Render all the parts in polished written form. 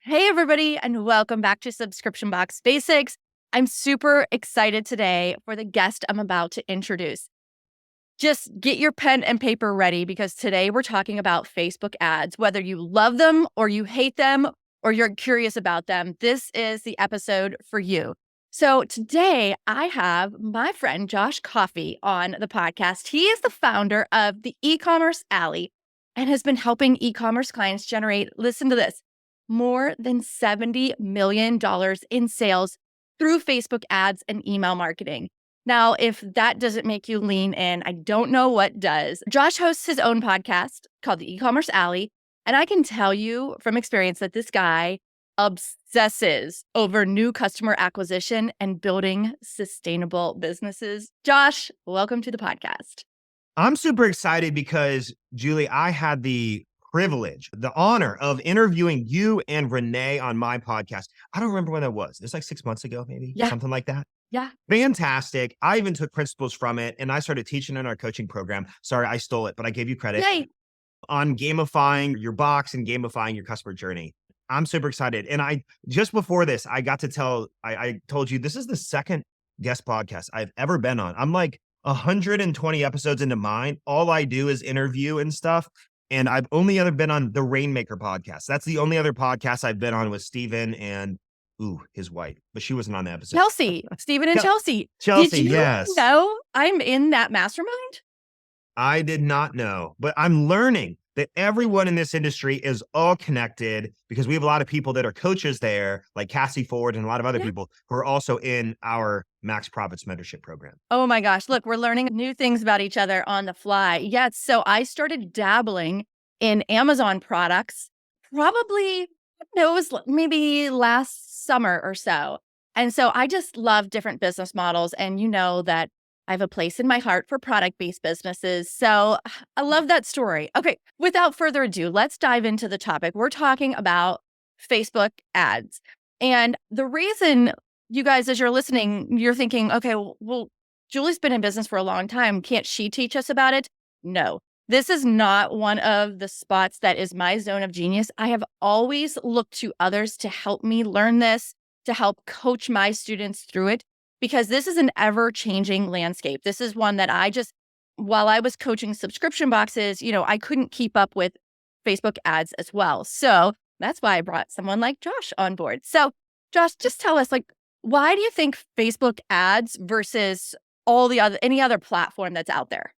Hey, everybody, and welcome back to Subscription Box Basics. I'm super excited today for the guest I'm about to introduce. Just get your pen and paper ready because today we're talking about Facebook ads. Whether you love them or you hate them or you're curious about them, this is the episode for you. So today I have my friend Josh Coffy on the podcast. He is the founder of the E-commerce Alley and has been helping e-commerce clients generate, listen to this, more than $70 million in sales through Facebook ads and email marketing. Now, if that doesn't make you lean in, I don't know what does. Josh hosts his own podcast called the E-commerce Alley, and I can tell you from experience that this guy obsesses over new customer acquisition and building sustainable businesses. Josh, welcome to the podcast. I'm super excited because, Julie, I had the privilege, the honor of interviewing you and Renee on my podcast. I don't remember when that was. It's like 6 months ago, maybe, something like that. Yeah. Fantastic. I even took principles from it and I started teaching in our coaching program. Sorry, I stole it, but I gave you credit. Yay. On gamifying your box and gamifying your customer journey. I'm super excited. And I just before this, I got to I told you this is the second guest podcast I've ever been on. I'm like 120 episodes into mine. All I do is interview and stuff. And I've only ever been on the Rainmaker podcast. That's the only other podcast I've been on with Steven and his wife, but she wasn't on the episode. Chelsea, Steven and Chelsea. Chelsea, Did you yes. know I'm in that mastermind? I did not know, but I'm learning that everyone in this industry is all connected because we have a lot of people that are coaches there, like Cassie Ford and a lot of other people who are also in our Max Profits mentorship program. Oh my gosh. Look, we're learning new things about each other on the fly. Yes. So I started dabbling in Amazon products probably, it was maybe last summer or so. And so I just love different business models. And you know that I have a place in my heart for product-based businesses. So I love that story. Okay, without further ado, let's dive into the topic. We're talking about Facebook ads. And the reason you guys, as you're listening, you're thinking, okay, well, Julie's been in business for a long time. Can't she teach us about it? No, this is not one of the spots that is my zone of genius. I have always looked to others to help me learn this, to help coach my students through it, because this is an ever-changing landscape. This is one that while I was coaching subscription boxes, I couldn't keep up with Facebook ads as well. So that's why I brought someone like Josh on board. So Josh, just tell us, why do you think Facebook ads versus any other platform that's out there?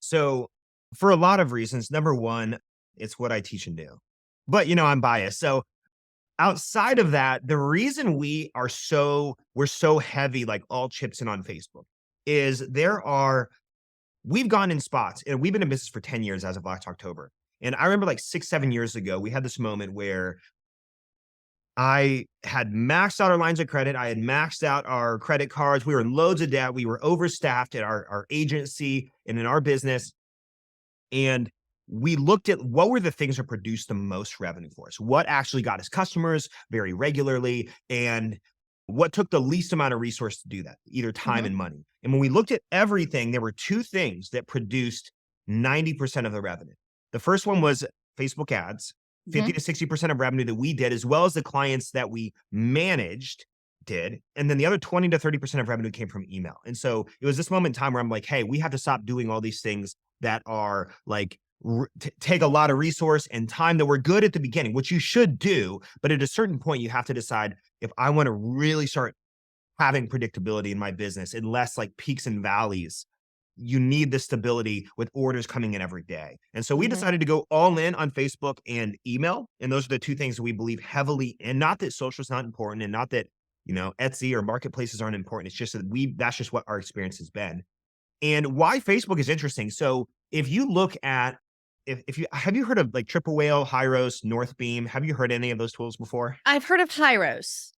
So for a lot of reasons, number one, it's what I teach and do, but I'm biased. So outside of that, the reason we're so heavy, like all chips in on Facebook, is we've gone in spots and we've been in business for 10 years as of last October. And I remember like 6-7 years ago, we had this moment where I had maxed out our lines of credit. I had maxed out our credit cards. We were in loads of debt. We were overstaffed at our agency and in our business. And we looked at what were the things that produced the most revenue for us, what actually got us customers very regularly, and what took the least amount of resource to do that, either time and money. And when we looked at everything, there were two things that produced 90% of the revenue. The first one was Facebook ads, 50 to 60% of revenue that we did, as well as the clients that we managed did. And then the other 20 to 30% of revenue came from email. And so it was this moment in time where I'm like, hey, we have to stop doing all these things that are like, take a lot of resource and time that we're good at the beginning, which you should do. But at a certain point, you have to decide, if I want to really start having predictability in my business and less like peaks and valleys, you need the stability with orders coming in every day. And so we decided to go all in on Facebook and email. And those are the two things that we believe heavily in. Not that social is not important and not that, Etsy or marketplaces aren't important. It's just that that's just what our experience has been. And why Facebook is interesting. So if you look at, have you heard of like Triple Whale, Hyros, Northbeam? Have you heard any of those tools before? I've heard of Hyros.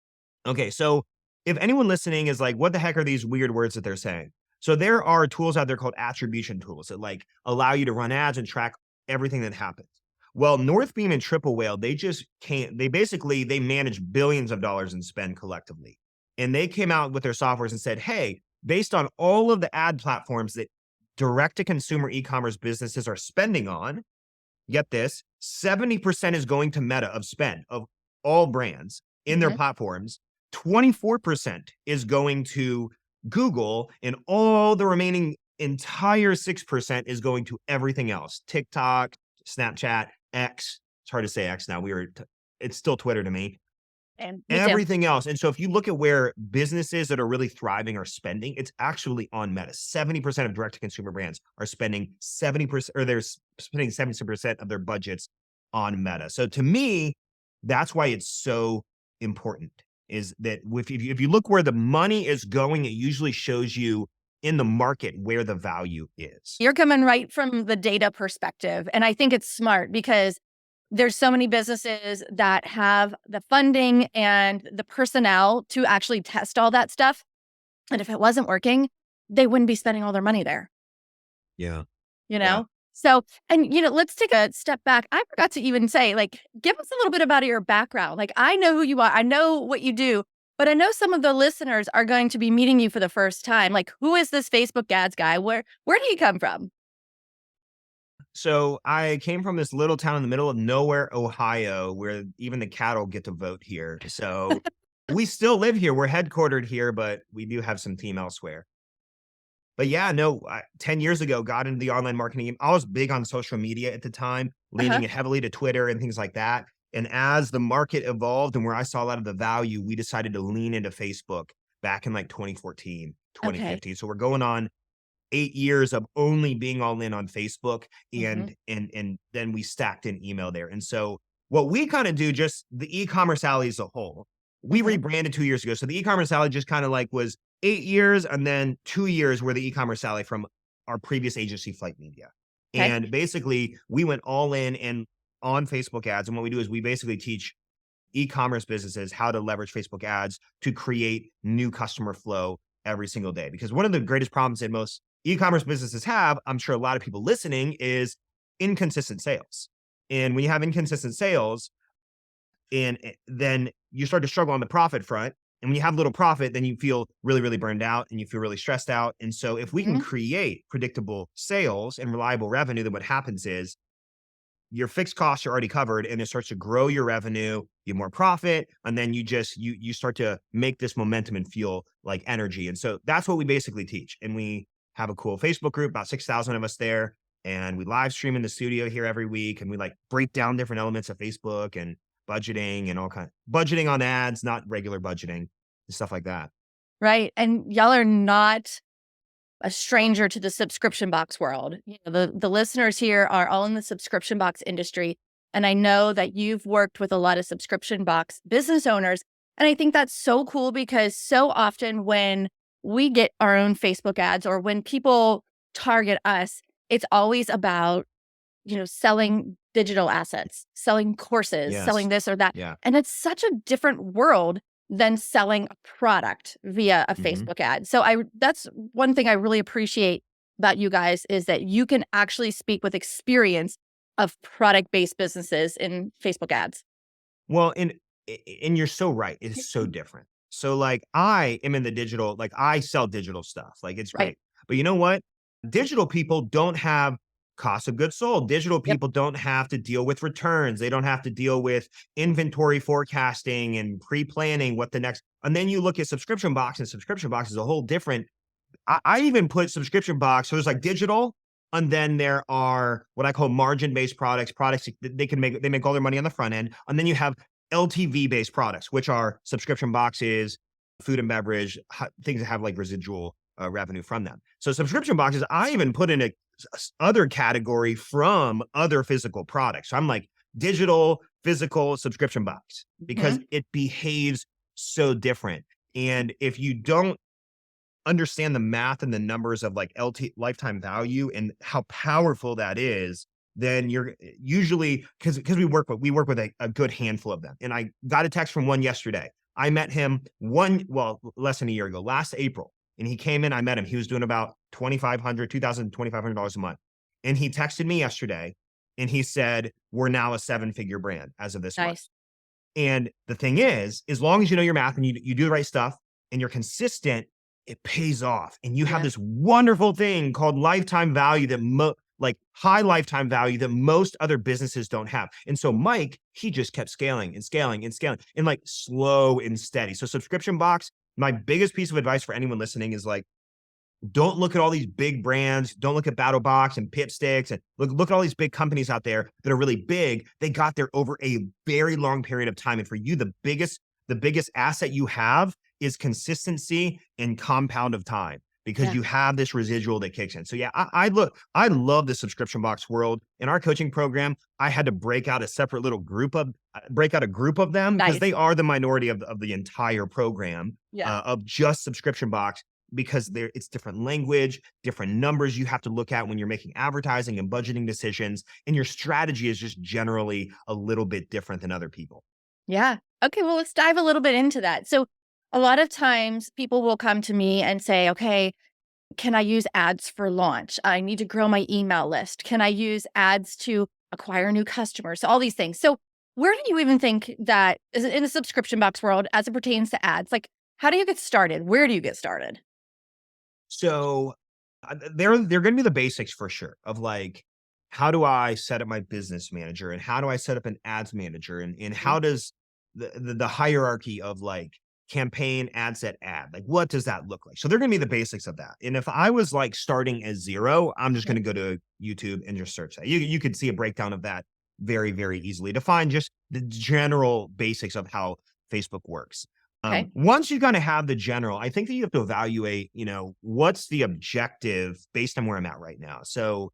Okay. So if anyone listening is like, what the heck are these weird words that they're saying? So there are tools out there called attribution tools that like allow you to run ads and track everything that happens. Well, Northbeam and Triple Whale, they manage billions of dollars in spend collectively. And they came out with their softwares and said, hey, based on all of the ad platforms that direct-to-consumer e-commerce businesses are spending on, get this, 70% is going to Meta of spend, of all brands in their Mhm. platforms, 24% is going to Google, and all the remaining entire 6% is going to everything else. TikTok, Snapchat, X. It's hard to say X now. It's still Twitter to me. And me too. Everything else. And so if you look at where businesses that are really thriving are spending, it's actually on Meta. 70% of direct to consumer brands are spending 70%, or they're spending 70% of their budgets on Meta. So to me, that's why it's so important, is that if you look where the money is going, it usually shows you in the market where the value is. You're coming right from the data perspective, and I think it's smart because there's so many businesses that have the funding and the personnel to actually test all that stuff, and if it wasn't working, they wouldn't be spending all their money there, Yeah. you Yeah. know? So, and, let's take a step back. I forgot to even say, like, give us a little bit about your background. Like, I know who you are, I know what you do, but I know some of the listeners are going to be meeting you for the first time. Like, who is this Facebook ads guy? Where do you come from? So I came from this little town in the middle of nowhere, Ohio, where even the cattle get to vote here. So we still live here. We're headquartered here, but we do have some team elsewhere. But yeah, no, 10 years ago, got into the online marketing game. I was big on social media at the time, Uh-huh. leaning heavily to Twitter and things like that. And as the market evolved and where I saw a lot of the value, we decided to lean into Facebook back in like 2014, Okay. 2015. So we're going on 8 years of only being all in on Facebook, Mhm. and then we stacked in email there. And so what we kind of do, just the e-commerce alley as a whole, we Mhm. rebranded 2 years ago. So the e-commerce alley just kind of like was 8 years, and then 2 years were the e-commerce alley from our previous agency, Flight Media. Okay. And basically we went all in and on Facebook ads. And what we do is we basically teach e-commerce businesses how to leverage Facebook ads to create new customer flow every single day. Because one of the greatest problems that most e-commerce businesses have, I'm sure a lot of people listening, is inconsistent sales. And when you have inconsistent sales, and then you start to struggle on the profit front. And when you have little profit, then you feel really, really burned out and you feel really stressed out. And so if we can Mhm. create predictable sales and reliable revenue, then what happens is your fixed costs are already covered, and it starts to grow your revenue, you have more profit, and then you start to make this momentum and feel like energy. And so that's what we basically teach. And we have a cool Facebook group, about 6,000 of us there, and we live stream in the studio here every week, and we like break down different elements of Facebook and budgeting and all kind of budgeting on ads, not regular budgeting and stuff like that. Right, and y'all are not a stranger to the subscription box world. The listeners here are all in the subscription box industry, and I know that you've worked with a lot of subscription box business owners, and I think that's so cool because so often when we get our own Facebook ads or when people target us, it's always about selling digital assets, selling courses, selling Yes. this or that. Yeah. And it's such a different world than selling a product via a Hmm. Facebook ad. So that's one thing I really appreciate about you guys is that you can actually speak with experience of product-based businesses in Facebook ads. Well, and you're so right. It is so different. So like I am in the digital, like I sell digital stuff. Like it's Right. great. But you know what? Digital people don't have cost of goods sold. Digital Yep. people don't have to deal with returns. They don't have to deal with inventory forecasting and pre-planning what the next. And then you look at subscription box is a whole different. I even put subscription box. So there's like digital, and then there are what I call margin-based products, products that they make all their money on the front end. And then you have LTV-based products, which are subscription boxes, food and beverage, things that have like residual revenue from them. So subscription boxes, I even put in a other category from other physical products. So I'm like digital, physical, subscription box, because Mhm. it behaves so different. And if you don't understand the math and the numbers of like LT lifetime value and how powerful that is, then you're usually because we work with a good handful of them. And I got a text from one yesterday. I met him less than a year ago, last April. And he came in, I met him. He was doing about 2,500, $2,000, $2,500 a month. And he texted me yesterday and he said, we're now a 7-figure brand as of this month. Nice. And the thing is, as long as you know your math and you do the right stuff and you're consistent, it pays off. And you have Yeah. this wonderful thing called lifetime value that like high lifetime value that most other businesses don't have. And so Mike, he just kept scaling and scaling and scaling and like slow and steady. So subscription box, my biggest piece of advice for anyone listening is like, don't look at all these big brands. Don't look at BattleBox and Pipsticks and look at all these big companies out there that are really big. They got there over a very long period of time. And for you, the biggest asset you have is consistency and compound of time because Yeah. you have this residual that kicks in. So yeah, I love the subscription box world. In our coaching program, I had to break out a separate little break out a group of them because Nice. they are the minority of the entire program Yeah. of just subscription box because it's different language, different numbers you have to look at when you're making advertising and budgeting decisions, and your strategy is just generally a little bit different than other people. Yeah. Okay. Well, let's dive a little bit into that. So, a lot of times people will come to me and say, okay, can I use ads for launch? I need to grow my email list. Can I use ads to acquire new customers? All these things. So, where do you even think that is in the subscription box world as it pertains to ads? Like, how do you get started? Where do you get started? So they're going to be the basics for sure of like, how do I set up my business manager and how do I set up an ads manager and Mhm. how does the hierarchy of like campaign ad set ad, like what does that look like? So they're going to be the basics of that. And if I was like starting as zero, I'm just going Mhm. to go to YouTube and just search that. You could see a breakdown of that very, very easily to find just the general basics of how Facebook works. Okay. Once you kind of have the general, I think that you have to evaluate, what's the objective based on where I'm at right now. So,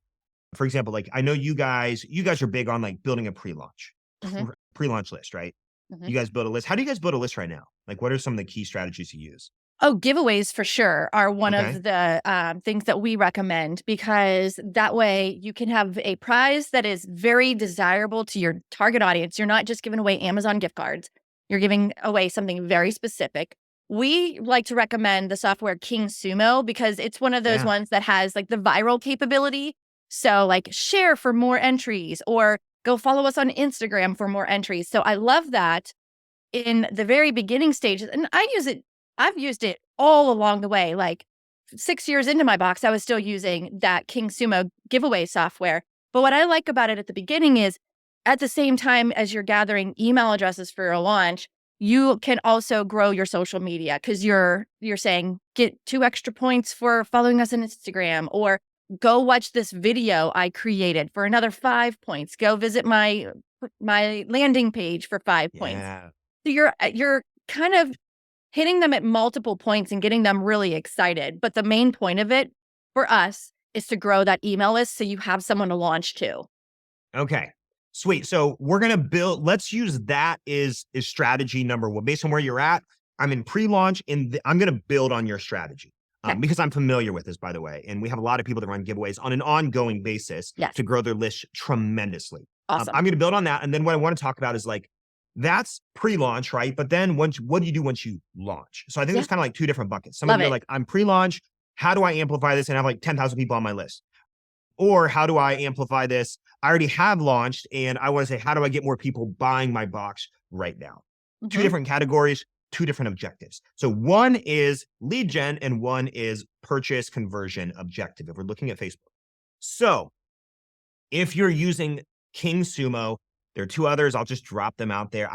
for example, like I know you guys are big on like building a pre-launch, Hmm. pre-launch list, right? Hmm. You guys build a list. How do you guys build a list right now? Like, what are some of the key strategies you use? Oh, giveaways for sure are one of Okay. the things that we recommend because that way you can have a prize that is very desirable to your target audience. You're not just giving away Amazon gift cards, you're giving away something very specific. We like to recommend the software King Sumo because it's one of those Yeah. ones that has like the viral capability. So, like, share for more entries or go follow us on Instagram for more entries. So, I love that in the very beginning stages, and I've used it all along the way, like, 6 years into my box, I was still using that King Sumo giveaway software, but what I like about it at the beginning is, at the same time as you're gathering email addresses for your launch, you can also grow your social media because you're saying, "Get 2 extra points for following us on Instagram," or, "Go watch this video I created for another 5 points. Go visit my landing page for 5 points." Yeah. So you're kind of hitting them at multiple points and getting them really excited, but the main point of it for us is to grow that email list so you have someone to launch to. Okay. Sweet. So we're gonna build. Let's use that is strategy number one. Based on where you're at, I'm in pre-launch, and I'm gonna build on your strategy Okay. because I'm familiar with this, by the way. And we have a lot of people that run giveaways on an ongoing basis Yes. to grow their list tremendously. Awesome. I'm gonna build on that, and then what I want to talk about is like that's pre-launch, right? But then what do you do once you launch? So I think Yeah. there's kind of like two different buckets. Some of Love you are it. like, I'm pre-launch. How do I amplify this and have like 10,000 people on my list? Or how do I amplify this? I already have launched and I want to say, how do I get more people buying my box right now? Two Mhm. different categories, two different objectives. So one is lead gen and one is purchase conversion objective if we're looking at Facebook. So if you're using King Sumo, there are two others. I'll just drop them out there.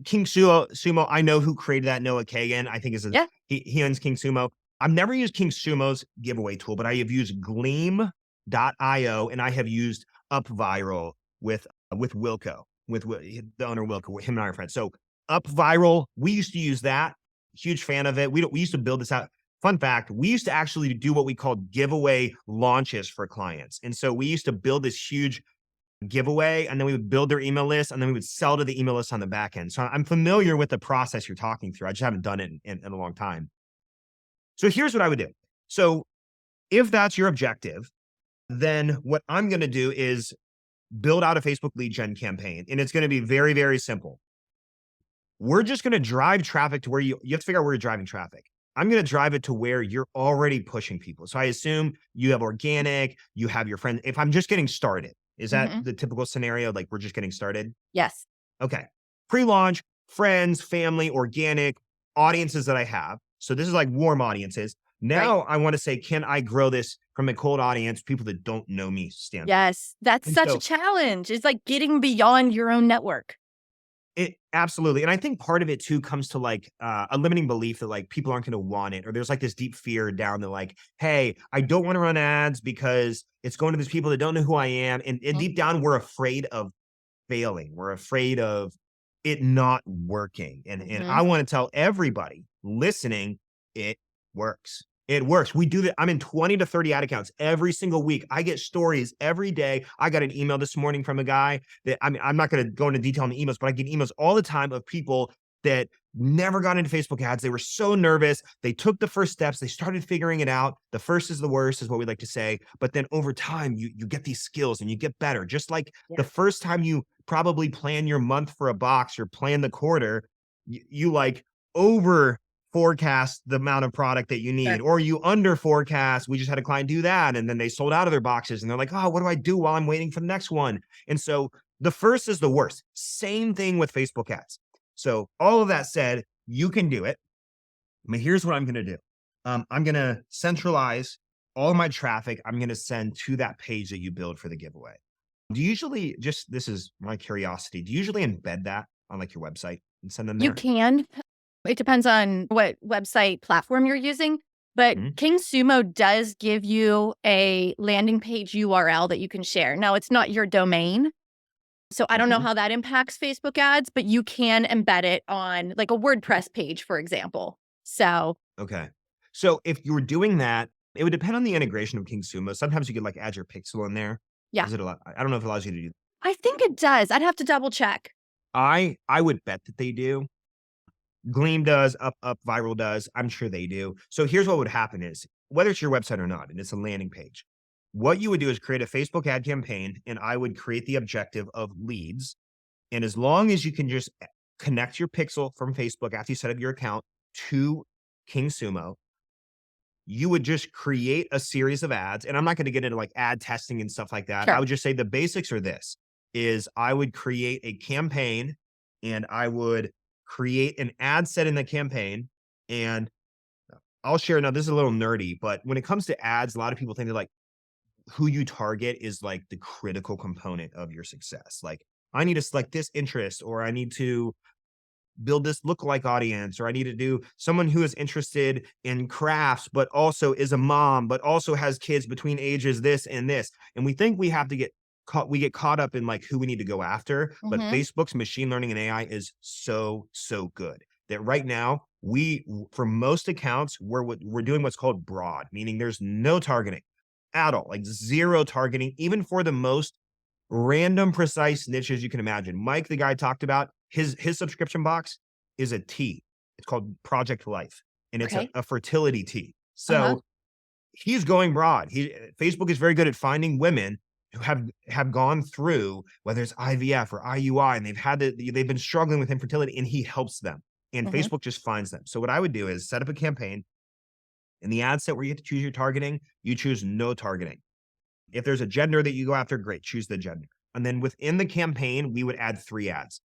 King Sumo, I know who created that. Noah Kagan, I think Yeah. he owns King Sumo. I've never used King Sumo's giveaway tool, but I have used Gleam.io and I have used UpViral with Wilco, the owner Wilco. Him and I are friends. So UpViral, we used to use that. Huge fan of it. We used to build this out. Fun fact, we used to actually do what we called giveaway launches for clients. And so we used to build this huge giveaway and then we would build their email list and then we would sell to the email list on the back end. So I'm familiar with the process you're talking through. I just haven't done it in a long time. So here's what I would do. So if that's your objective, then what I'm going to do is build out a Facebook lead gen campaign. And it's going to be very, very simple. We're just going to drive traffic to where you have to figure out where you're driving traffic. I'm going to drive it to where you're already pushing people. So I assume you have organic, you have your friends. If I'm just getting started, is that Mhm. the typical scenario? Like we're just getting started? Yes. Okay. Pre-launch, friends, family, organic, audiences that I have. So this is like warm audiences. Right. Now I want to say, can I grow this from a cold audience, people that don't know me standpoint? Yes, that's And such a so challenge. It's like getting beyond your own network. it absolutely, and I think part of it too comes to like a limiting belief that like people aren't going to want it, or there's like this deep fear down that like, hey, I don't want to run ads because it's going to these people that don't know who I am, and Mhm. deep down we're afraid of failing. We're afraid of it not working. And Mhm. I want to tell everybody listening, it works. It works. We do that. I'm in 20 to 30 ad accounts every single week. I get stories every day. I got an email this morning from a guy that I mean, I'm not going to go into detail on the emails, but I get emails all the time of people that never got into Facebook ads. They were so nervous. They took the first steps. They started figuring it out. The first is the worst, is what we like to say. But then over time, you get these skills and you get better. Just like the Yeah. first time you probably plan your month for a box or plan the quarter, you like over forecast the amount of product that you need, Sure. or you under forecast. We just had a client do that and then they sold out of their boxes and they're like, oh, what do I do while I'm waiting for the next one? And so the first is the worst. Same thing with Facebook ads. So all of that said, you can do it. I mean, here's what I'm going to do. I'm going to centralize all of my traffic. I'm going to send to that page that you build for the giveaway. Do you usually just, this is my curiosity, do you usually embed that on like your website and send them You there? can. It depends on what website platform you're using, but Mhm. King Sumo does give you a landing page URL that you can share. Now, it's not your domain, so I don't know Mhm. how that impacts Facebook ads, but you can embed it on like a WordPress page, for example. So, Okay. So if you were doing that, it would depend on the integration of King Sumo. Sometimes you could like add your pixel in there. yeah, Does it allow, I don't know if it allows you to do. I think it does. I'd have to double check. I would bet that they do. Gleam does, Up Viral does. I'm sure they do. So here's what would happen is whether it's your website or not, and it's a landing page. What you would do is create a Facebook ad campaign, and I would create the objective of leads. And as long as you can just connect your pixel from Facebook after you set up your account to King Sumo, you would just create a series of ads. And I'm not going to get into like ad testing and stuff like that. I Sure. would just say the basics are this is I would create a campaign and I would create an ad set in the campaign. And I'll share now, this is a little nerdy, but when it comes to ads, a lot of people think that like who you target is like the critical component of your success. Like I need to select this interest, or I need to build this lookalike audience, or I need to do someone who is interested in crafts, but also is a mom, but also has kids between ages this and this. And we think we have to get caught, we get caught up in like who we need to go after. But Mhm. Facebook's machine learning and AI is so good that right now for most accounts, we're doing what's called broad, meaning there's no targeting at all, like zero targeting, even for the most random precise niches you can imagine. Mike, the guy I talked about, his subscription box is a tea. It's called Project Life, and it's Okay. a fertility tea. Uh-huh. So he's going broad. Facebook is very good at finding women who have gone through whether it's IVF or IUI, and they've been struggling with infertility, and he helps them. And Mhm. Facebook just finds them. So what I would do is set up a campaign in the ad set where you have to choose your targeting. You choose no targeting. If there's a gender that you go after, great, choose the gender. And then within the campaign, we would add 3 ads.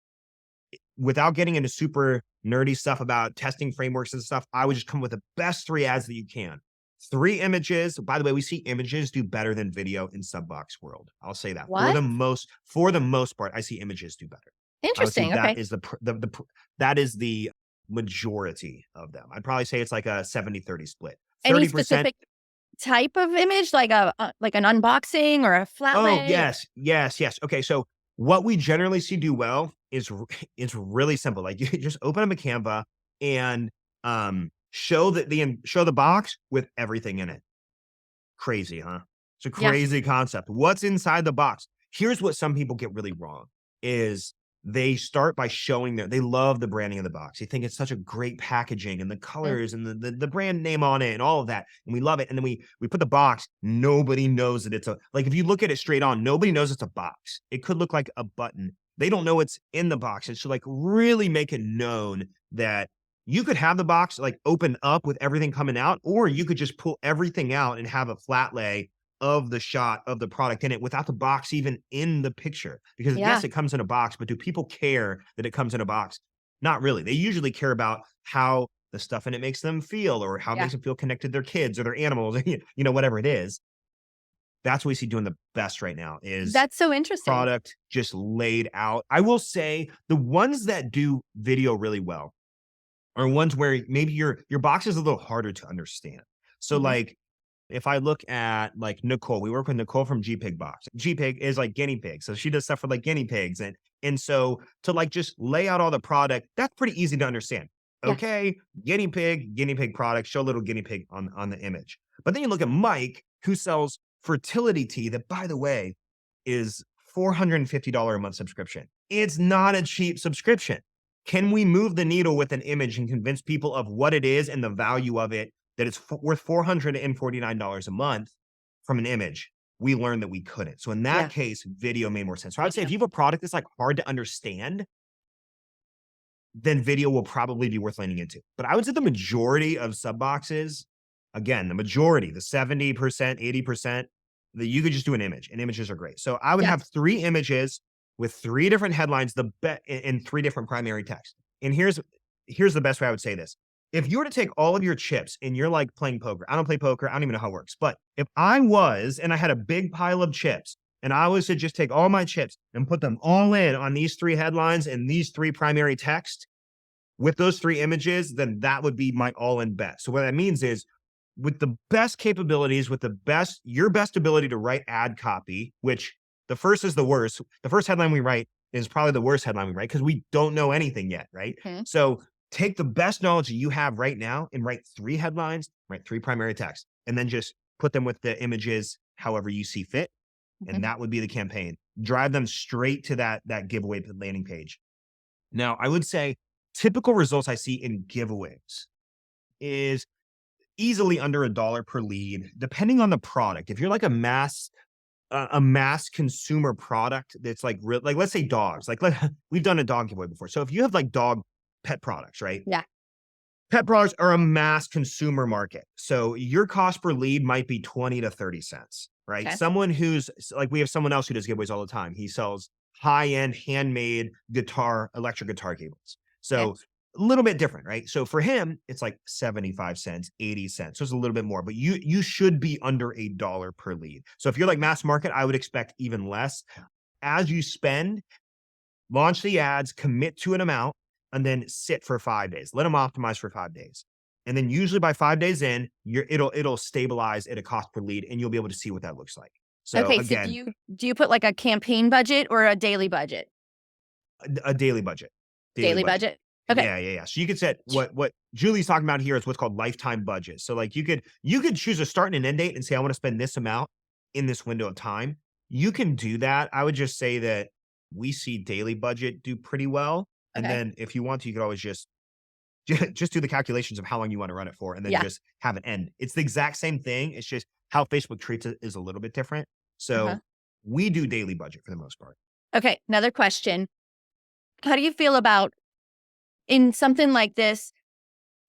Without getting into super nerdy stuff about testing frameworks and stuff, I would just come with the best 3 ads that you can. 3 images. By the way, we see images do better than video in Subbox world. I'll say that. What? For the most part, I see images do better. I would say Interesting. that Okay. is that is the majority of them. I'd probably say it's like a 70-30 split. Any 30%. specific type of image, like an unboxing or a flat Oh, lay? yes, yes, yes. Okay, so what we generally see do well is it's really simple. Like you just open up a Canva and show the box with everything in it. Crazy, huh? It's a Yeah. crazy concept. What's inside the box? Here's what some people get really wrong is they start by showing they love the branding of the box. They think it's such a great packaging and the Mm. colors and the brand name on it and all of that. And we love it. And then we put the box. Nobody knows that it's a like if you look at it straight on, nobody knows it's a box. It could look like a button. They don't know it's in the box. It should like really make it known that you could have the box like open up with everything coming out, or you could just pull everything out and have a flat lay of the shot of the product in it without the box even in the picture. Because yes, Yeah. it comes in a box, but do people care that it comes in a box? Not really. They usually care about how the stuff in it makes them feel, or how it Yeah. makes them feel connected to their kids or their animals, whatever it is. That's what we see doing the best right now is That's so interesting. product just laid out. I will say the ones that do video really well are ones where maybe your box is a little harder to understand. So Mhm. like if I look at like Nicole, we work with Nicole from GPig Box. GPig is like guinea pigs. So she does stuff for like guinea pigs. And so to like just lay out all the product, that's pretty easy to understand. Yeah. Okay, guinea pig product, show a little guinea pig on the image. But then you look at Mike, who sells fertility tea that, by the way, is $450 a month subscription. It's not a cheap subscription. Can we move the needle with an image and convince people of what it is and the value of it, that it's worth $449 a month from an image? We learned that we couldn't. So in that Yeah. case, video made more sense. So I would say if Video. you have a product that's like hard to understand, then video will probably be worth leaning into. But I would say the majority of sub boxes, again, the majority, the 70%, 80%, that you could just do an image, and images are great. So I would Yeah. have 3 images with 3 different headlines, in 3 different primary text. And here's the best way I would say this. If you were to take all of your chips and you're like playing poker, I don't play poker, I don't even know how it works. But if I was and I had a big pile of chips and I was to just take all my chips and put them all in on these 3 headlines and these 3 primary text with those 3 images, then that would be my all-in bet. So what that means is with the best capabilities, with your best ability to write ad copy, which the first is the worst. The first headline we write is probably the worst headline we write because we don't know anything yet, right? Mhm. So take the best knowledge that you have right now and write 3 headlines, write 3 primary text, and then just put them with the images however you see fit. And Mhm. that would be the campaign. Drive them straight to that giveaway landing page. Now, I would say typical results I see in giveaways is easily under $1 per lead, depending on the product. If you're like a mass consumer product that's like like let's say dogs, we've done a dog giveaway before. So if you have like dog pet products, right? Yeah. Pet products are a mass consumer market. So your cost per lead might be 20 to 30 cents, right? Okay. Someone who's like, we have someone else who does giveaways all the time. He sells high-end handmade electric guitar cables. Okay. So a little bit different, right? So for him, it's like 75 cents, 80 cents. So it's a little bit more, but you should be under $1 per lead. So if you're like mass market, I would expect even less. As you spend, launch the ads, commit to an amount, and then sit for 5 days. Let them optimize for 5 days. And then usually by 5 days in, it'll stabilize at a cost per lead, and you'll be able to see what that looks like. So Okay, so do again, you put like a campaign budget or a daily budget? a daily budget. Daily Daily budget. budget? Okay. Yeah, yeah, yeah. So you could set what Julie's talking about here is what's called lifetime budget. So like you could choose a start and an end date and say, I want to spend this amount in this window of time. You can do that. I would just say that we see daily budget do pretty well. And Okay. then if you want to, you could always just do the calculations of how long you want to run it for and then Yeah. just have it end. It's the exact same thing. It's just how Facebook treats it is a little bit different. Uh-huh. So we do daily budget for the most part. Okay, another question. How do you feel about in something like this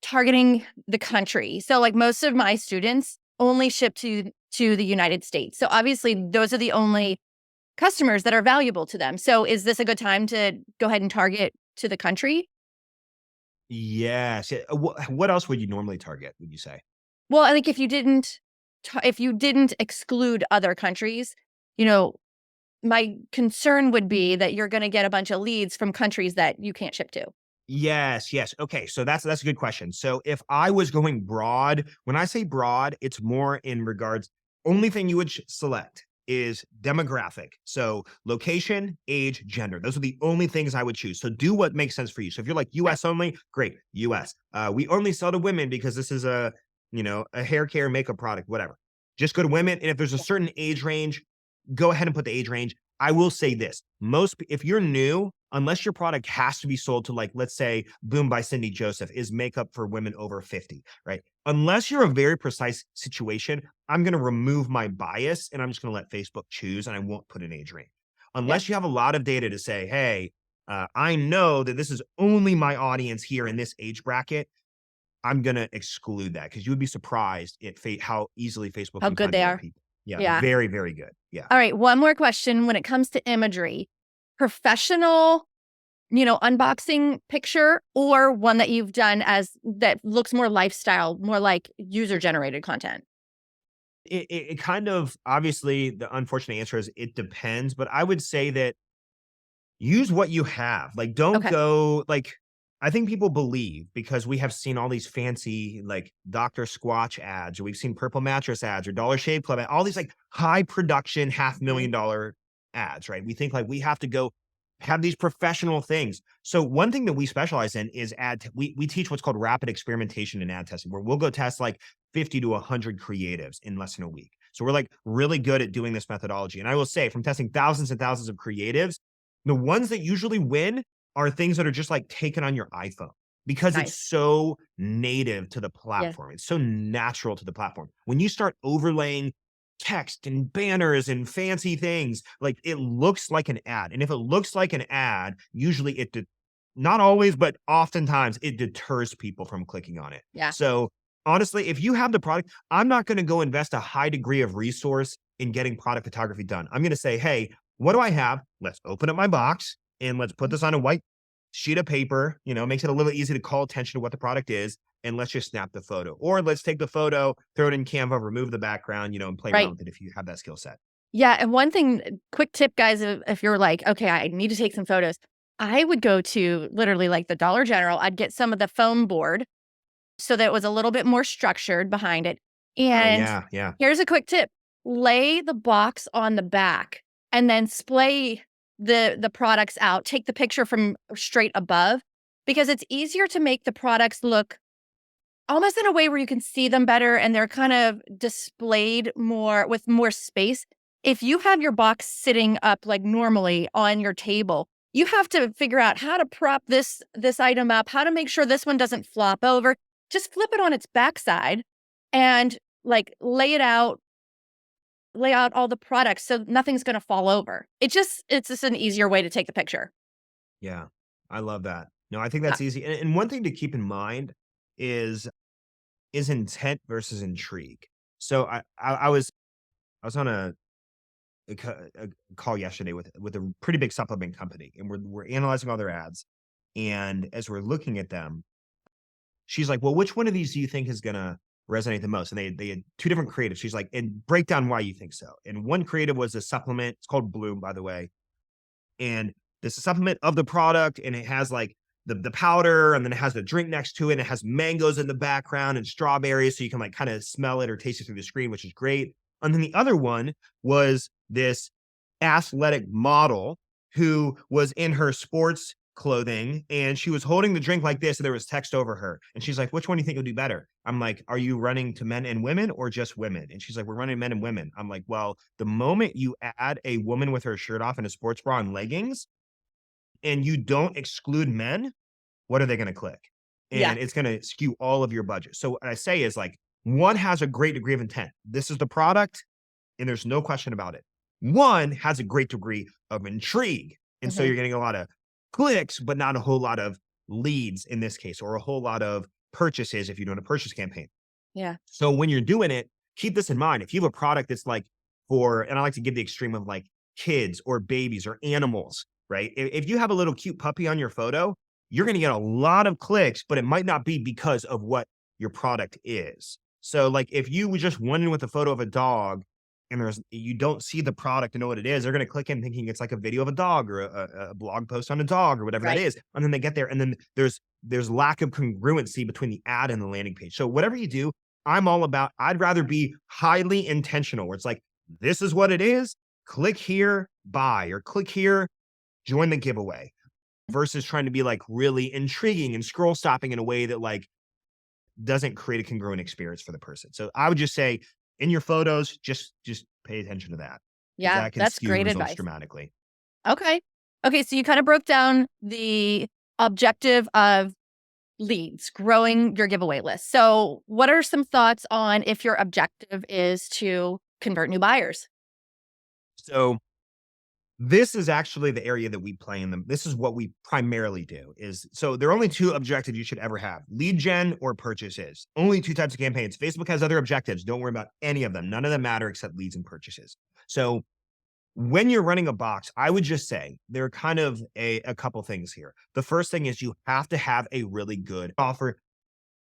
targeting the country? So like most of my students only ship to the United States. So obviously those are the only customers that are valuable to them. So is this a good time to go ahead and target to the country? Yes. Yeah. What else would you normally target, would you say? Well, I think if you didn't exclude other countries, you know, my concern would be that you're going to get a bunch of leads from countries that you can't ship to. Yes, yes. Okay, so that's a good question. So if I was going broad, when I say broad, it's more in regards only thing you would select is demographic. So location, age, gender. Those are the only things I would choose. So do what makes sense for you. So if you're like Okay. US only, great, US. We only sell to women because this is a hair care makeup product, whatever. Just go to women. And if there's a Yeah. certain age range, go ahead and put the age range. I will say this. If you're new, unless your product has to be sold to like, let's say Boom by Cindy Joseph is makeup for women over 50, right? Unless you're a very precise situation, I'm going to remove my bias and I'm just going to let Facebook choose and I won't put an age range. Yeah. Unless you have a lot of data to say, hey, I know that this is only my audience here in this age bracket. I'm going to exclude that because you would be surprised at how easily Facebook How can good find the they right are. people. Yeah, Yeah. very, very good. Yeah. All right. One more question when it comes to imagery. Professional unboxing picture, or one that you've done that looks more lifestyle, more like user generated content? It kind of, obviously, the unfortunate answer is it depends, but I would say that use what you have. Like, don't Okay. go like, I think people believe because we have seen all these fancy like Dr. Squatch ads, or we've seen Purple Mattress ads or Dollar Shave Club all these like high production half Mhm. million dollar ads, right? We think like we have to go have these professional things. So one thing that we specialize in is we teach what's called rapid experimentation and ad testing, where we'll go test like 50 to 100 creatives in less than a week. So we're like really good at doing this methodology. And I will say, from testing thousands and thousands of creatives, the ones that usually win are things that are just like taken on your iPhone because it's Nice. so native to the Yeah. platform. It's so natural to the platform. When you start overlaying text and banners and fancy things, like, it looks like an ad. And if it looks like an ad, usually not always, but oftentimes it deters people from clicking on it. Yeah. So honestly, if you have the product, I'm not going to go invest a high degree of resource in getting product photography done. I'm going to say, hey, what do I have? Let's open up my box and let's put Mhm. this on a white sheet of paper. Makes it a little easy to call attention to what the product is. And let's just snap the photo. Or let's take the photo, throw it in Canva, remove the background, and play around Right. with it if you have that skill set. Yeah, and one thing, quick tip, guys, if you're like, "Okay, I need to take some photos," I would go to literally, like, the Dollar General. I'd get some of the foam board so that it was a little bit more structured behind it, Oh, and yeah. Yeah. here's a quick tip: lay the box on the back and then splay the products out. Take the picture from straight above, because it's easier to make the products look almost in a way where you can see them better, and they're kind of displayed more with more space. If you have your box sitting up like normally on your table, you have to figure out how to prop this item up, how to make sure this one doesn't flop over. Just flip it on its backside and like lay out all the products so nothing's going to fall over. It's just an easier way to take the picture. Yeah. I love that. No, I think Yeah. that's easy. And one thing to keep in mind is intent versus intrigue. So I was on a call yesterday with a pretty big supplement company, and we're analyzing all their ads. And as we're looking at them, she's like, "Well, which one of these do you think is gonna resonate the most?" And they had two different creatives. She's like, "And break down why you think so." And one creative was a supplement. It's called Bloom, by the way, and this is a supplement of the product, and it has like the powder, and then it has the drink next to it, and it has mangoes in the background and strawberries, so you can like kind of smell it or taste it through the screen, which is great. And then the other one was this athletic model who was in her sports clothing, and she was holding the drink like this, and there was text over her, and she's like, which one do you think would do better? I'm like, are you running to men and women or just women? And she's like, we're running men and women. I'm like, well, the moment you add a woman with her shirt off and a sports bra and leggings, and you don't exclude men, what are they going to click? Yeah. And it's going to skew all of your budget. So what I say is like, one has a great degree of intent. This is the product, and there's no question about it. One has a great degree of intrigue. And so Mhm. you're getting a lot of clicks, but not a whole lot of leads in this case, or a whole lot of purchases if you're doing a purchase campaign. Yeah. So when you're doing it, keep this in mind. If you have a product that's like and I like to give the extreme of like kids or babies or animals, right? If you have a little cute puppy on your photo, you're going to get a lot of clicks, but it might not be because of what your product is. So like if you just went in with a photo of a dog and you don't see the product and know what it is, they're going to click in thinking it's like a video of a dog or a blog post on a dog or whatever that Right. is. And then they get there, and then there's lack of congruency between the ad and the landing page. So whatever you do, I'd rather be highly intentional where it's like, this is what it is. Click here, buy, or click here, join the giveaway, versus trying to be like really intriguing and scroll stopping in a way that like doesn't create a congruent experience for the person. So I would just say in your photos, just pay attention to that, because Yeah, that can that's skew great results advice. dramatically. Okay. Okay, so you kinda broke down the objective of leads, growing your giveaway list. So, what are some thoughts on if your objective is to convert new buyers? So this is actually the area that we play in them. This is what we primarily do is so there are only two objectives you should ever have: lead gen or purchases. Only two types of campaigns. Facebook has other objectives. Don't worry about any of them. None of them matter except leads and purchases. So when you're running a box, I would just say there are kind of a couple things here. The first thing is you have to have a really good offer.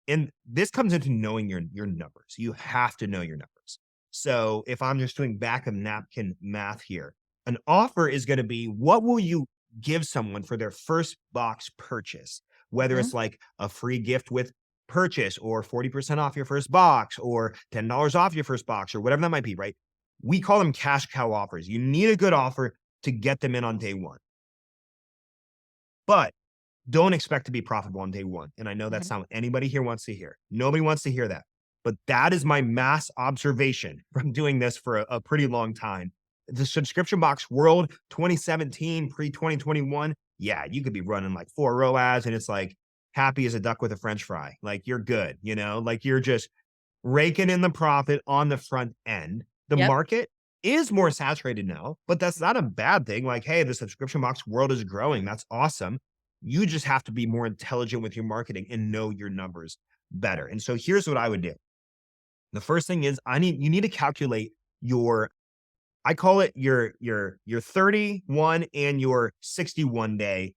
And this comes into knowing your numbers. You have to know your numbers. So if I'm just doing back of napkin math here, an offer is going to be what will you give someone for their first box purchase, whether Mhm. it's like a free gift with purchase or 40% off your first box or $10 off your first box or whatever that might be, right? We call them cash cow offers. You need a good offer to get them in on day one. But don't expect to be profitable on day one. And I know that's Mhm. not what anybody here wants to hear. Nobody wants to hear that. But that is my mass observation from doing this for a pretty long time. The subscription box world, 2017, pre 2021, yeah, you could be running like 4 ROAS and it's like happy as a duck with a French fry. Like you're good, like you're just raking in the profit on the front end. The Yep. market is more saturated now, but that's not a bad thing. Like, hey, the subscription box world is growing. That's awesome. You just have to be more intelligent with your marketing and know your numbers better. And so here's what I would do. The first thing is you need to calculate your I call it your 31 and your 61 day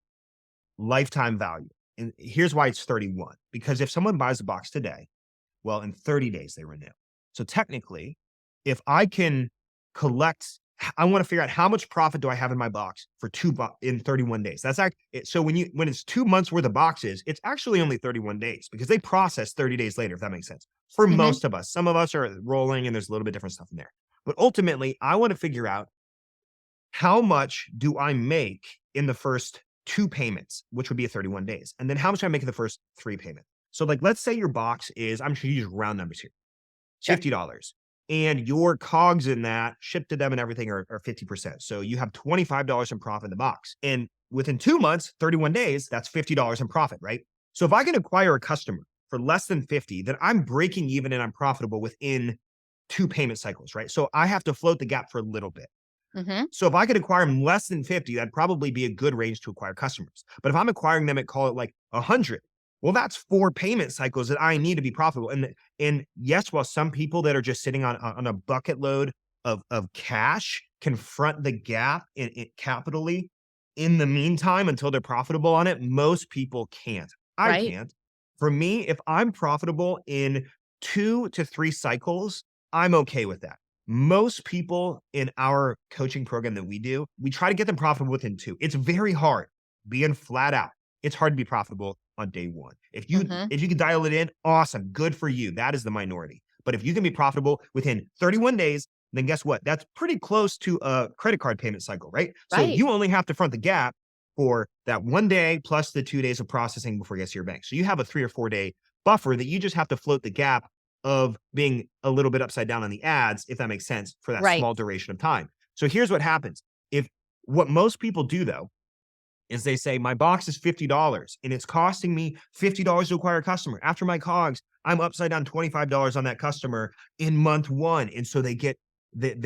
lifetime value. And here's why it's 31. Because if someone buys a box today, well, in 30 days they renew. So technically, if I can collect, I want to figure out how much profit do I have in my box for in 31 days. That's so when it's 2 months worth of boxes, it's actually only 31 days because they process 30 days later, if that makes sense. For Mhm. most of us, some of us are rolling and there's a little bit different stuff in there. But ultimately, I want to figure out how much do I make in the first two payments, which would be 31 days, and then how much I make in the first three payments. So, like, let's say your box is, I'm sure you use round numbers here, Sure. $50. And your cogs in that, shipped to them and everything are 50%. So you have $25 in profit in the box. And within 2 months, 31 days, that's $50 in profit, right? So if I can acquire a customer for less than 50, then I'm breaking even and I'm profitable within two payment cycles, right? So I have to float the gap for a little bit. Mhm. So if I could acquire them less than 50, that'd probably be a good range to acquire customers. But if I'm acquiring them at call it like 100, well, that's four payment cycles that I need to be profitable. And yes, while some people that are just sitting on a bucket load of cash confront the gap in capitally in the meantime until they're profitable on it, most people can't. I Right. can't. For me, if I'm profitable in 2 to 3 cycles, I'm okay with that. Most people in our coaching program that we do, we try to get them profitable within two. It's very hard being flat out. It's hard to be profitable on day one. If you Mhm. if you can dial it in, awesome, good for you. That is the minority. But if you can be profitable within 31 days, then guess what? That's pretty close to a credit card payment cycle, right? So Right. you only have to front the gap for that one day plus the 2 days of processing before it gets to your bank. So you have a 3 or 4 day buffer that you just have to float the gap of being a little bit upside down on the ads, if that makes sense, for that Right. small duration of time. So here's what happens. If what most people do though is they say my box is $50 and it's costing me $50 to acquire a customer. After my cogs, I'm upside down $25 on that customer in month one. And so they get in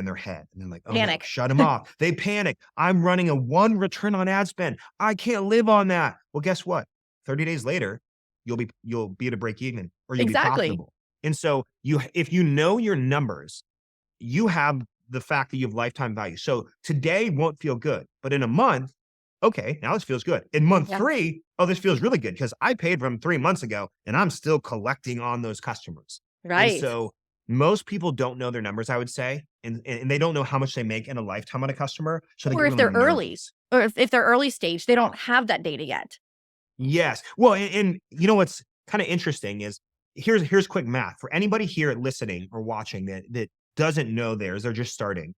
their head and they're like, oh no, Panic. shut them off. They panic. I'm running a 1 return on ad spend. I can't live on that. Well, guess what? 30 days later, you'll be at a break even or you'll be Exactly. profitable. And so if you know your numbers, you have the fact that you have lifetime value. So today won't feel good, but in a month, okay, now this feels good. In month Yeah. three, oh, this feels really good because I paid from 3 months ago and I'm still collecting on those customers. And Right. so most people don't know their numbers, I would say, and they don't know how much they make in a lifetime on a customer. So they Or get if really they're early, nervous. or if they're early stage, they don't have that data yet. Yes. Well, and you know what's kind of interesting is here's quick math for anybody here listening or watching that doesn't know theirs. They're just starting.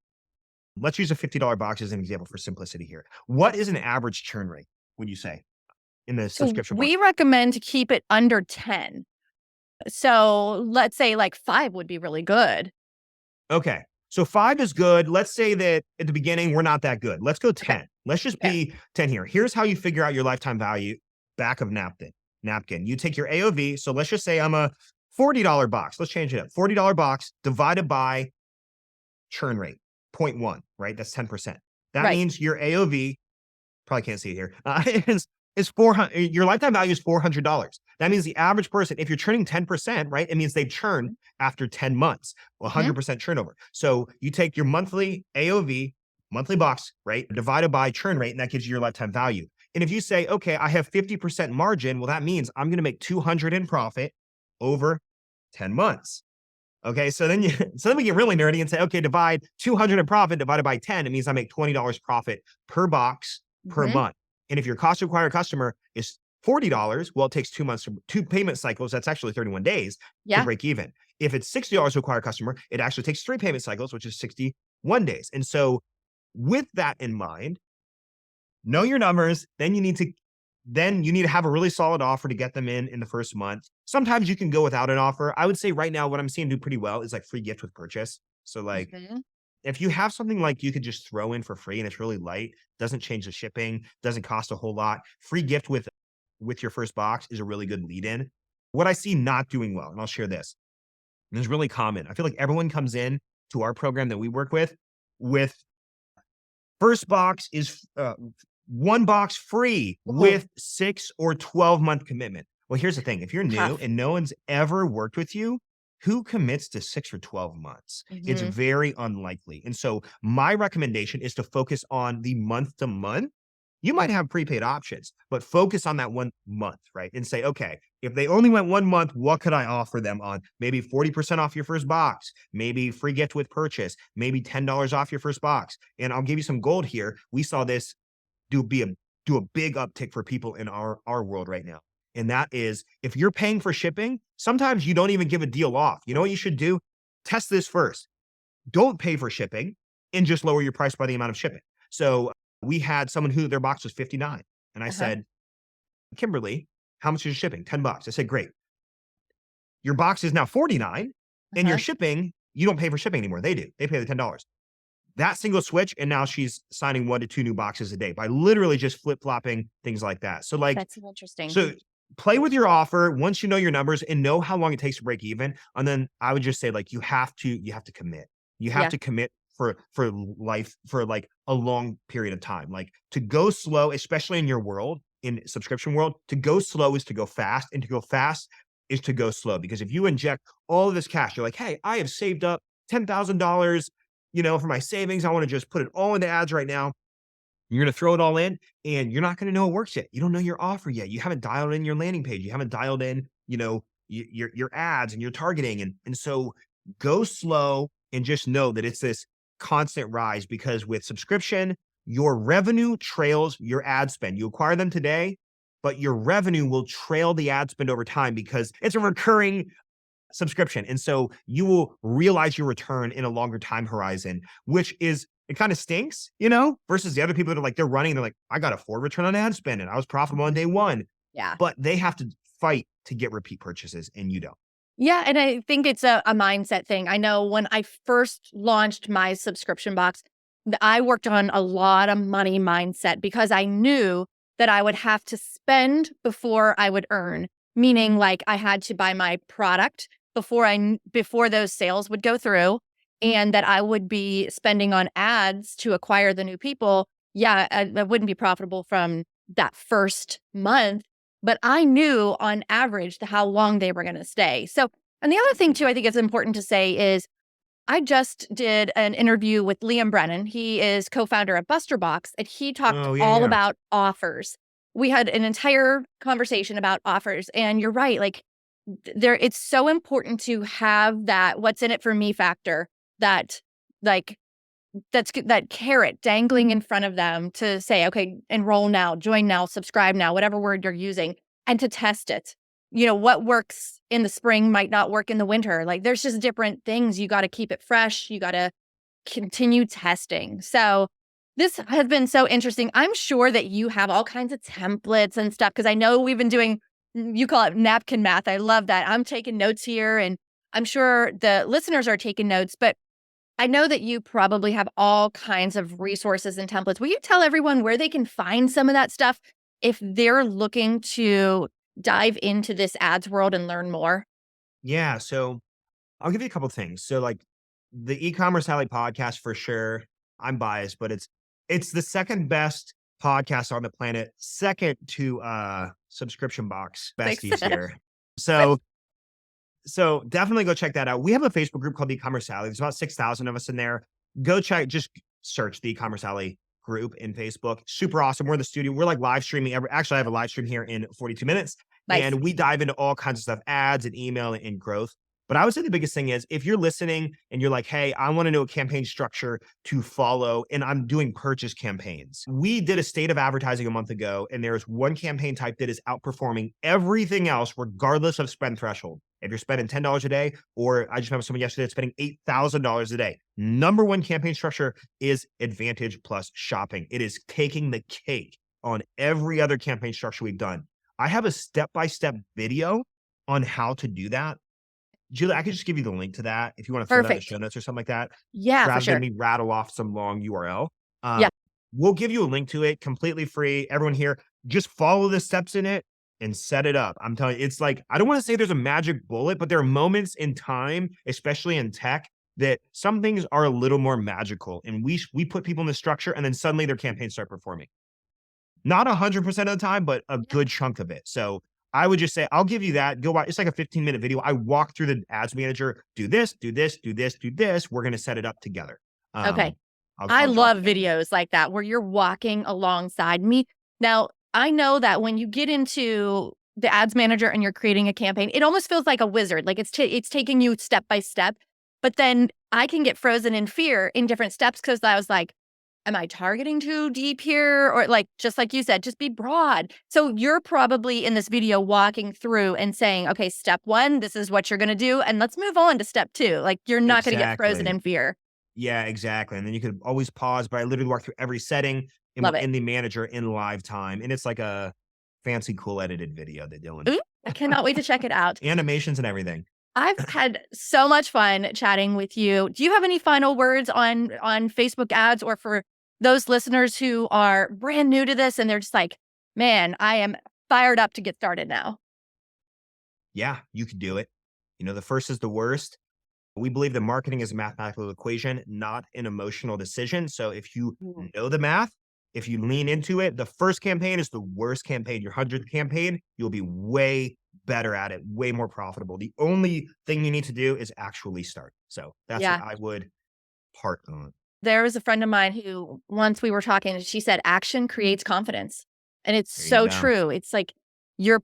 Let's use a $50 box as an example for simplicity here. What is an average churn rate, would you say, in the So subscription we box? recommend to keep it under 10. So let's say like 5 would be really good. Okay. So 5 is good. Let's say that at the beginning, we're not that good. Let's go Okay. 10. Let's just Fair. be 10 here. Here's how you figure out your lifetime value back of napkin. You take your AOV. So let's just say I'm a $40 box. Let's change it up. $40 box divided by churn rate, 0.1, right? That's 10%. That Right. means your AOV, probably can't see it here, is 400. Your lifetime value is $400. That means the average person, if you're churning 10%, right? It means they churn after 10 months, Mhm. 100% turnover. So you take your monthly AOV, monthly box, right? Divided by churn rate, and that gives you your lifetime value. And if you say, okay, I have 50% margin, well, that means I'm going to make 200 in profit over 10 months. Okay, so then we get really nerdy and say, okay, divide 200 in profit divided by 10. It means I make $20 profit per box per Mhm. month. And if your cost to acquire a customer is $40, well, it takes 2 months, two payment cycles. That's actually 31 days to Yeah. break even. If it's $60 to acquire a customer, it actually takes 3 payment cycles, which is 61 days. And so, with that in mind, know your numbers. Then you need to have a really solid offer to get them in the first month. Sometimes you can go without an offer. I would say right now, what I'm seeing do pretty well is like free gift with purchase. So like Mhm. if you have something like you could just throw in for free and it's really light, doesn't change the shipping, doesn't cost a whole lot. Free gift with your first box is a really good lead in. What I see not doing well, and I'll share this, and it's really common. I feel like everyone comes in to our program that we work with first box is one box free Ooh, with 6 or 12 month commitment. Well, here's the thing. If you're new tough. and no one's ever worked with you, who commits to 6 or 12 months? It's Mhm. very unlikely. And so my recommendation is to focus on the month to month. You might have prepaid options, but focus on that 1 month, right? And say, okay, if they only went 1 month, what could I offer them on maybe 40% off your first box, maybe free gift with purchase, maybe $10 off your first box. And I'll give you some gold here. We saw this do be a do a big uptick for people in our world right now. And that is if you're paying for shipping, sometimes you don't even give a deal off. You know what you should do? Test this first. Don't pay for shipping and just lower your price by the amount of shipping. So we had someone who their box was 59. And I Uh-huh. said, Kimberly, how much is your shipping? $10. I said, great. Your box is now 49 and your Uh-huh. shipping, you don't pay for shipping anymore. They do. They pay the $10. That single switch, and now she's signing 1 to 2 new boxes a day by literally just flip-flopping things like that. So, like, That's so interesting. so play with your offer once you know your numbers and know how long it takes to break even. And then I would just say, like, you have to commit. You have Yeah. to commit for life for like a long period of time. Like to go slow, especially in your world, in subscription world, to go slow is to go fast, and to go fast is to go slow. Because if you inject all of this cash, you're like, hey, I have saved up $10,000, for my savings. I want to just put it all into ads right now. You're going to throw it all in and you're not going to know it works yet. You don't know your offer yet. You haven't dialed in your landing page. You haven't dialed in, your ads and your targeting. And so go slow and just know that it's this constant rise because with subscription, your revenue trails your ad spend. You acquire them today, but your revenue will trail the ad spend over time because it's a recurring subscription. And so you will realize your return in a longer time horizon, which is it kind of stinks, versus the other people that are like they're running, they're like, I got a forward return on ad spend and I was profitable on Mhm. day one. Yeah. But they have to fight to get repeat purchases and you don't. Yeah, and I think it's a mindset thing. I know when I first launched my subscription box, I worked on a lot of money mindset because I knew that I would have to spend before I would earn. Meaning, like I had to buy my product before those sales would go through, and that I would be spending on ads to acquire the new people. Yeah, I wouldn't be profitable from that first month, but I knew on average how long they were gonna stay. So and the other thing too, I think it's important to say is I just did an interview with Liam Brennan. He is co-founder of BusterBox, and he talked Oh, yeah, all yeah. about offers. We had an entire conversation about offers, and you're right, like, there it's so important to have that what's in it for me factor, that, like, that carrot dangling in front of them to say, "Okay, enroll now, join now, subscribe now," whatever word you're using, and to test it. What works in the spring might not work in the winter. Like, there's just different things. You gotta keep it fresh. You gotta continue testing. So, this has been so interesting. I'm sure that you have all kinds of templates and stuff because I know we've been doing you call it napkin math. I love that. I'm taking notes here, and I'm sure the listeners are taking notes, but I know that you probably have all kinds of resources and templates. Will you tell everyone where they can find some of that stuff if they're looking to dive into this ads world and learn more? Yeah. So I'll give you a couple things. So like the e-commerce alley podcast for sure. I'm biased, but it's the second best podcast on the planet, second to subscription box Makes besties sense. here. So so definitely go check that out. We have a Facebook group called the E-commerce Alley. There's about 6,000 of us in there. Go check, just search the E-commerce Alley group in Facebook. Super awesome. We're in the studio. We're like live streaming. Actually, I have a live stream here in 42 minutes, Nice. and we dive into all kinds of stuff, ads and email and growth. But I would say the biggest thing is if you're listening and you're like, hey, I want to know a campaign structure to follow, and I'm doing purchase campaigns. We did a state of advertising a month ago, and there's one campaign type that is outperforming everything else, regardless of spend threshold. If you're spending $10 a day, or I just met someone yesterday that's spending $8,000 a day, number one campaign structure is Advantage Plus Shopping. It is taking the cake on every other campaign structure we've done. I have a step-by-step video on how to do that. Julie, I could just give you the link to that if you want to throw that in the Perfect. show notes or something like that, Yeah, for rather than sure. me rattle off some long URL. Yeah. We'll give you a link to it completely free. Everyone here, just follow the steps in it and set it up. I'm telling you, it's like, I don't want to say there's a magic bullet, but there are moments in time, especially in tech, that some things are a little more magical. And we put people in the structure, and then suddenly their campaigns start performing. Not 100% of the time, but a Yeah. good chunk of it. So I would just say, I'll give you that. Go watch. It's like a 15-minute video. I walk through the ads manager, do this, do this, do this, do this. We're going to set it up together. Okay. Um, I I'll drop love it down. videos like that where you're walking alongside me. Now, I know that when you get into the ads manager and you're creating a campaign, it almost feels like a wizard. Like it's taking you step by step. But then I can get frozen in fear in different steps because I was like, am I targeting too deep here? Or like, just like you said, just be broad. So you're probably in this video walking through and saying, okay, step one, this is what you're going to do. And let's move on to step two. Like you're not going to get frozen Exactly. in fear. Yeah, exactly. And then you could always pause, but I literally walk through every setting, and we're Love it. in the manager in live time. And it's like a fancy, cool edited video that Dylan Ooh, did. I cannot wait to check it out. Animations and everything. I've had so much fun chatting with you. Do you have any final words on Facebook ads, or for those listeners who are brand new to this and they're just like, "Man, I am fired up to get started now." Yeah, you could do it. You know, the first is the worst. We believe that marketing is a mathematical equation, not an emotional decision. So if you Mm. know the math, if you lean into it, the first campaign is the worst campaign. Your 100th campaign, you'll be way better at it, way more profitable. The only thing you need to do is actually start. So that's what Yeah. I would part on. There was a friend of mine who once we were talking, she said, "Action creates confidence." And it's There you so go. true. It's like you're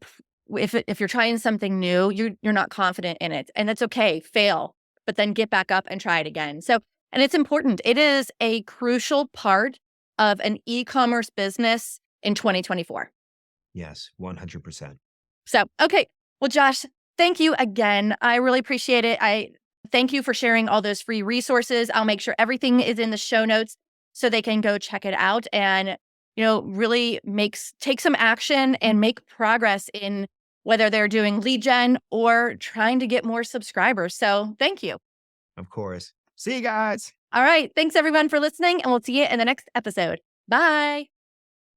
if you're trying something new, you're not confident in it. And it's okay, fail, but then get back up and try it again. So, and it's important. It is a crucial part of an e-commerce business in 2024. Yes, 100%. So, okay. Well, Josh, thank you again. I really appreciate it. I thank you for sharing all those free resources. I'll make sure everything is in the show notes so they can go check it out and, really take some action and make progress in whether they're doing lead gen or trying to get more subscribers. So, thank you. Of course. See you guys. All right. Thanks everyone for listening, and we'll see you in the next episode. Bye.